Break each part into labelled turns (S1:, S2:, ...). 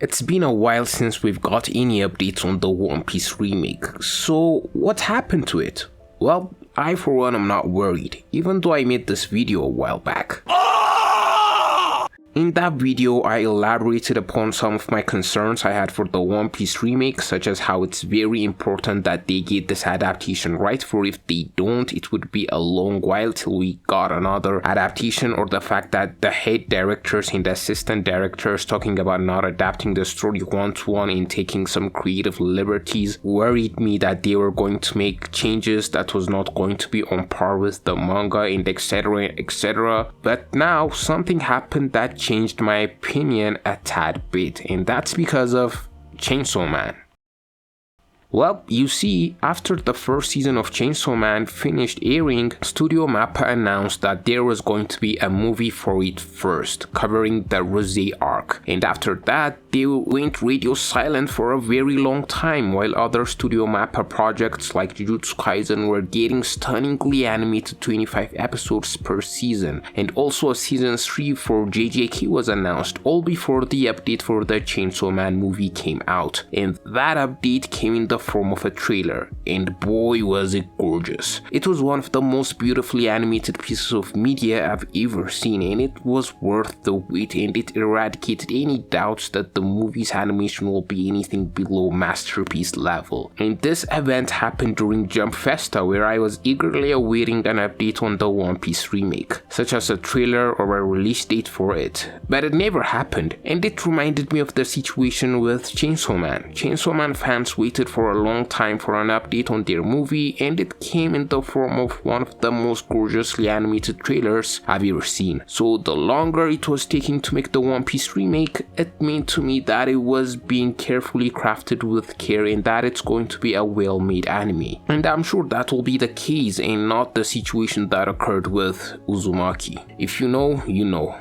S1: It's been a while since we've got any updates on the One Piece remake, so what happened to it? Well, I for one am not worried, even though I made this video a while back. In that video, I elaborated upon some of my concerns I had for the One Piece remake, such as how it's very important that they get this adaptation right, for if they don't, it would be a long while till we got another adaptation, or the fact that the head directors and the assistant directors talking about not adapting the story one-to-one and taking some creative liberties worried me that they were going to make changes that was not going to be on par with the manga and etc, etc. But now something happened that changed my opinion a tad bit, and that's because of Chainsaw Man. Well, you see, after the first season of Chainsaw Man finished airing, Studio Mappa announced that there was going to be a movie for it first, covering the Rose arc, and after that, they went radio silent for a very long time, while other Studio Mappa projects like Jujutsu Kaisen were getting stunningly animated 25 episodes per season, and also a season 3 for JJK was announced, all before the update for the Chainsaw Man movie came out, and that update came in the form of a trailer, and boy was it gorgeous. It was one of the most beautifully animated pieces of media I've ever seen, and it was worth the wait, and it eradicated any doubts that the movie's animation will be anything below masterpiece level. And this event happened during Jump Festa, where I was eagerly awaiting an update on the One Piece remake, such as a trailer or a release date for it, but it never happened, and it reminded me of the situation with Chainsaw Man. Chainsaw Man fans waited for a long time for an update on their movie, and it came in the form of one of the most gorgeously animated trailers I've ever seen. So the longer it was taking to make the One Piece remake, it meant to me that it was being carefully crafted with care and that it's going to be a well-made anime. And I'm sure that will be the case and not the situation that occurred with Uzumaki. If you know, you know.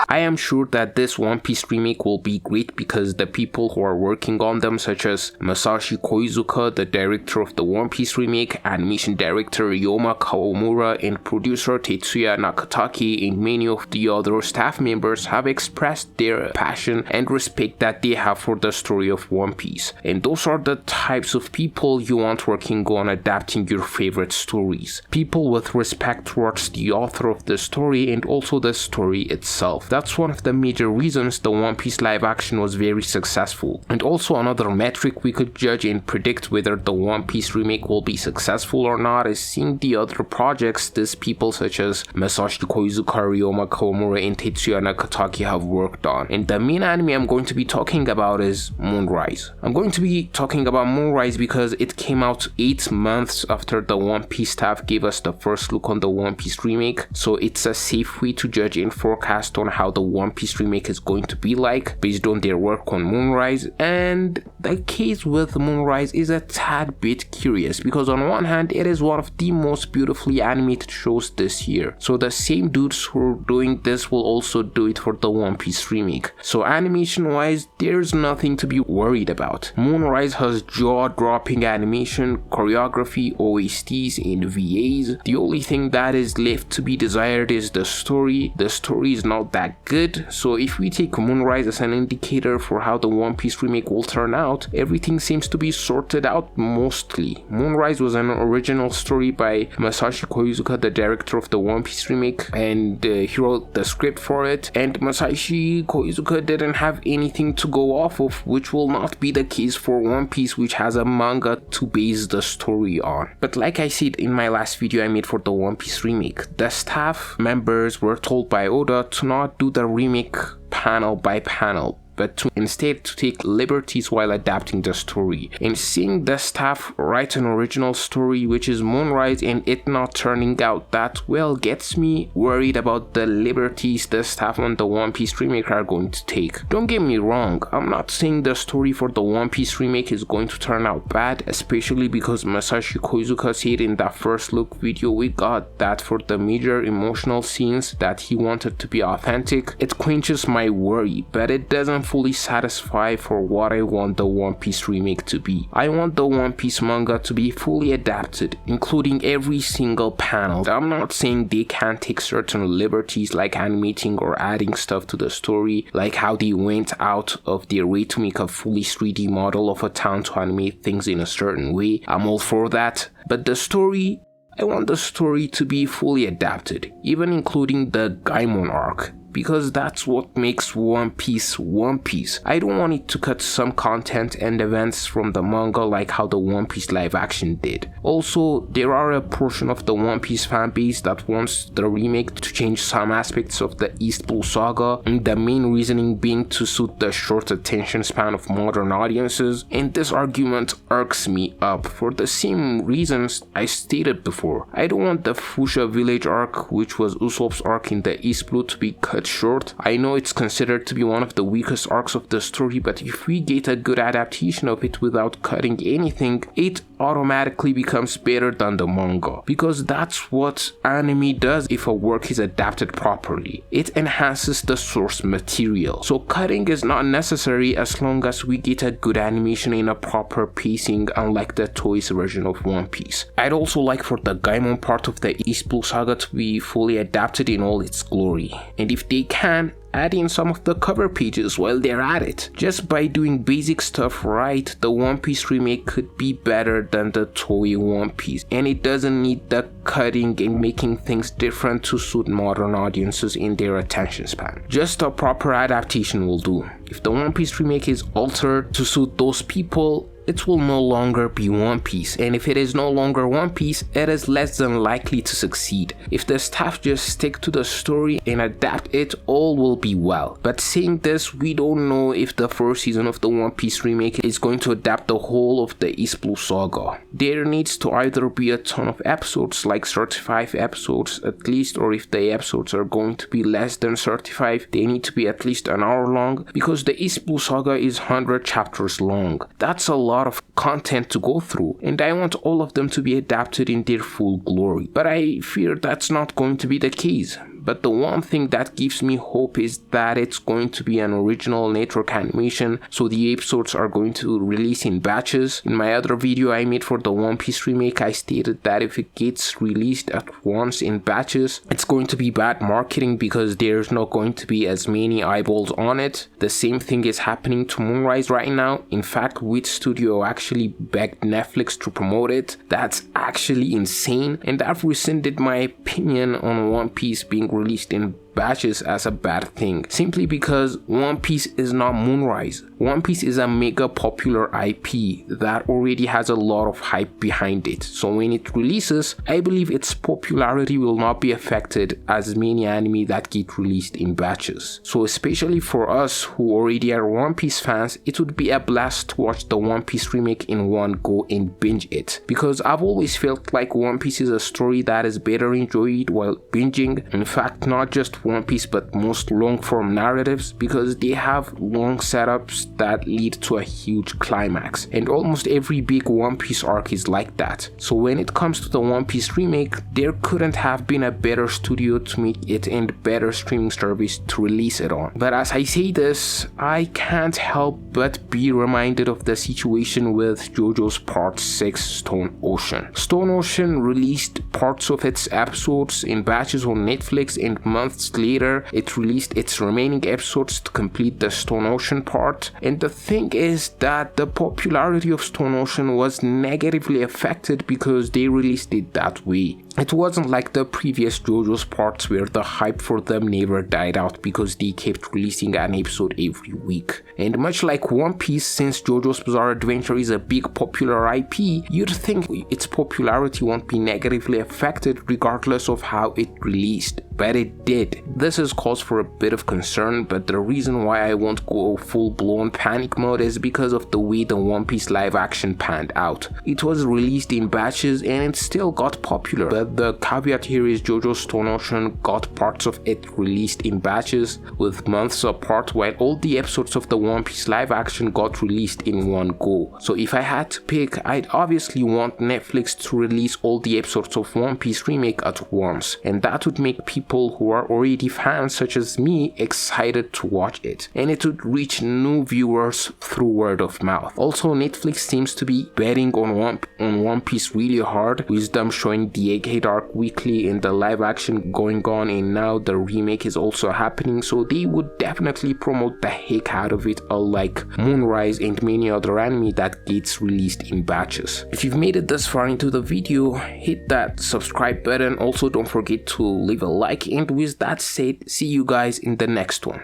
S1: I am sure that this One Piece remake will be great because the people who are working on them, such as Masashi Koizuka, the director of the One Piece remake, animation director Ryoma Kawamura, and producer Tetsuya Nakataki, and many of the other staff members have expressed their passion and respect that they have for the story of One Piece. And those are the types of people you want working on adapting your favorite stories. People with respect towards the author of the story and also the story itself. That's one of the major reasons the One Piece live action was very successful. And also another metric we could judge and predict whether the One Piece remake will be successful or not is seeing the other projects these people such as Masashi Koizuka, Ryoma Kawamura, and Tetsuya Nakataki have worked on. And the main anime I'm going to be talking about is Moonrise. I'm going to be talking about Moonrise because it came out 8 months after the One Piece staff gave us the first look on the One Piece remake, so it's a safe way to judge and forecast on how the One Piece remake is going to be like based on their work on Moonrise. And the case with Moonrise is a tad bit curious because on one hand it is one of the most beautifully animated shows this year, so the same dudes who are doing this will also do it for the One Piece remake, so animation wise there's nothing to be worried about. Moonrise has jaw-dropping animation, choreography, OSTs, and VAs. The only thing that is left to be desired is the story. The story is not that good, so if we take Moonrise as an indicator for how the One Piece remake will turn out, everything seems to be sorted out mostly. Moonrise was an original story by Masashi Koizuka, the director of the One Piece remake, and he wrote the script for it, and Masashi Koizuka didn't have anything to go off of, which will not be the case for One Piece, which has a manga to base the story on. But like I said in my last video I made for the One Piece remake, the staff members were told by Oda to not do the remake panel by panel, but to instead to take liberties while adapting the story. And seeing the staff write an original story which is Moonrise and it not turning out that well gets me worried about the liberties the staff on the One Piece remake are going to take. Don't get me wrong, I'm not saying the story for the One Piece remake is going to turn out bad, especially because Masashi Koizuka said in that first look video we got that for the major emotional scenes that he wanted to be authentic. It quenches my worry, but it doesn't fully satisfied for what I want the One Piece remake to be. I want the One Piece manga to be fully adapted, including every single panel. I'm not saying they can't take certain liberties like animating or adding stuff to the story, like how they went out of their way to make a fully 3D model of a town to animate things in a certain way. I'm all for that. But the story, I want the story to be fully adapted, even including the Gaimon arc, because that's what makes One Piece One Piece. I don't want it to cut some content and events from the manga like how the One Piece live action did. Also, there are a portion of the One Piece fanbase that wants the remake to change some aspects of the East Blue Saga, and the main reasoning being to suit the short attention span of modern audiences, and this argument irks me up for the same reasons I stated before. I don't want the Fuchsia village arc, which was Usopp's arc in the East Blue, to be cut short. I know it's considered to be one of the weakest arcs of the story, but if we get a good adaptation of it without cutting anything, it automatically becomes better than the manga, because that's what anime does if a work is adapted properly. It enhances the source material. So cutting is not necessary as long as we get a good animation in a proper pacing, unlike the Toei's version of One Piece. I'd also like for the Gaimon part of the East Blue Saga to be fully adapted in all its glory, and if they can, add in some of the cover pages while they're at it. Just by doing basic stuff right, the One Piece remake could be better than the Toei One Piece, and it doesn't need the cutting and making things different to suit modern audiences in their attention span. Just a proper adaptation will do. If the One Piece remake is altered to suit those people, it will no longer be One Piece, and if it is no longer One Piece, it is less than likely to succeed. If the staff just stick to the story and adapt it, all will be well. But saying this, we don't know if the first season of the One Piece remake is going to adapt the whole of the East Blue Saga. There needs to either be a ton of episodes, like 35 episodes at least, or if the episodes are going to be less than 35, they need to be at least an hour long, because the East Blue Saga is 100 chapters long. That's a lot of content to go through, and I want all of them to be adapted in their full glory. But I fear that's not going to be the case. But the one thing that gives me hope is that it's going to be an original network animation, so the episodes are going to release in batches. In my other video I made for the One Piece remake, I stated that if it gets released at once in batches, it's going to be bad marketing because there's not going to be as many eyeballs on it. The same thing is happening to Moonrise right now. In fact, Wit Studio actually begged Netflix to promote it. That's actually insane, and I've rescinded my opinion on One Piece being released in batches as a bad thing, simply because One Piece is not Moonrise. One Piece is a mega popular IP that already has a lot of hype behind it, so when it releases, I believe its popularity will not be affected as many anime that get released in batches. So especially for us who already are One Piece fans, it would be a blast to watch the One Piece remake in one go and binge it, because I've always felt like One Piece is a story that is better enjoyed while binging. In fact, not just One Piece but most long form narratives, because they have long setups that lead to a huge climax, and almost every big One Piece arc is like that. So when it comes to the One Piece remake, there couldn't have been a better studio to make it and better streaming service to release it on. But as I say this, I can't help but be reminded of the situation with JoJo's Part 6 Stone Ocean. Stone Ocean released parts of its episodes in batches on Netflix, and months later it released its remaining episodes to complete the Stone Ocean part. And the thing is that the popularity of Stone Ocean was negatively affected because they released it that way. It wasn't like the previous JoJo's parts where the hype for them never died out because they kept releasing an episode every week. And much like One Piece, since JoJo's Bizarre Adventure is a big popular IP, you'd think its popularity won't be negatively affected regardless of how it released. But it did. This is cause for a bit of concern, but the reason why I won't go full-blown panic mode is because of the way the One Piece live action panned out. It was released in batches and it still got popular, but but the caveat here is JoJo's Stone Ocean got parts of it released in batches with months apart, while all the episodes of the One Piece live action got released in one go. So if I had to pick, I'd obviously want Netflix to release all the episodes of One Piece Remake at once, and that would make people who are already fans such as me excited to watch it, and it would reach new viewers through word of mouth. Also, Netflix seems to be betting on One Piece really hard, with them showing the Egghead arc weekly and the live action going on, and now the remake is also happening, so they would definitely promote the heck out of it, unlike Moonrise and many other anime that gets released in batches. If you've made it this far into the video, hit that subscribe button. Also, don't forget to leave a like, and with that said, see you guys in the next one.